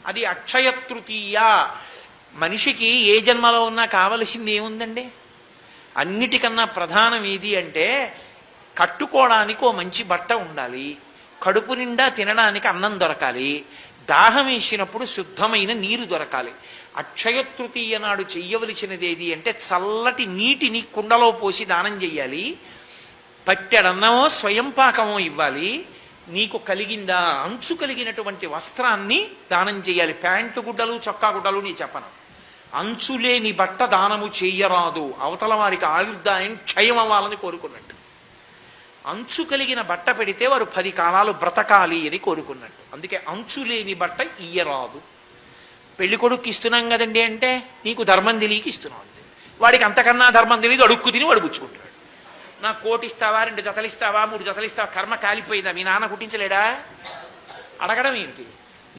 అది అక్షయ తృతీయ. మనిషికి ఏ జన్మలో ఉన్నా కావలసింది ఏముందండి? అన్నిటికన్నా ప్రధానం ఏది అంటే కట్టుకోవడానికి ఓ మంచి బట్ట ఉండాలి, కడుపు నిండా తినడానికి అన్నం దొరకాలి, దాహం వేసినప్పుడు శుద్ధమైన నీరు దొరకాలి. అక్షయ తృతీయ నాడు చెయ్యవలసినది ఏది అంటే చల్లటి నీటిని కుండలో పోసి దానం చెయ్యాలి, పట్టెడన్నమో స్వయం పాకమో ఇవ్వాలి, నీకు కలిగిందా అంచు కలిగినటువంటి వస్త్రాన్ని దానం చేయాలి. ప్యాంటు గుడ్డలు చొక్కా గుడ్డలు నీ చెప్పను. అంచులేని బట్ట దానము చెయ్యరాదు, అవతల వారికి ఆయుర్దాయం క్షయం అవ్వాలని కోరుకున్నట్టు. అంచు కలిగిన బట్ట పెడితే వారు 10 కాలాలు బ్రతకాలి అని కోరుకున్నట్టు. అందుకే అంచులేని బట్ట ఇయ్యరాదు. పెళ్లి కొడుకు ఇస్తున్నాం కదండి అంటే నీకు ధర్మం తెలియక ఇస్తున్నాం అంతే. వాడికి అంతకన్నా ధర్మం తెలియదు, అడుక్కు తిని వాడు పుచ్చుకుంటాడు. నాకు 1 కోటి ఇస్తావా, 2 జతలు ఇస్తావా, 3 జతలు ఇస్తావా, కర్మ కాలిపోయిందా? మీ నాన్న కుట్టించలేడా? అడగడం ఏంటి?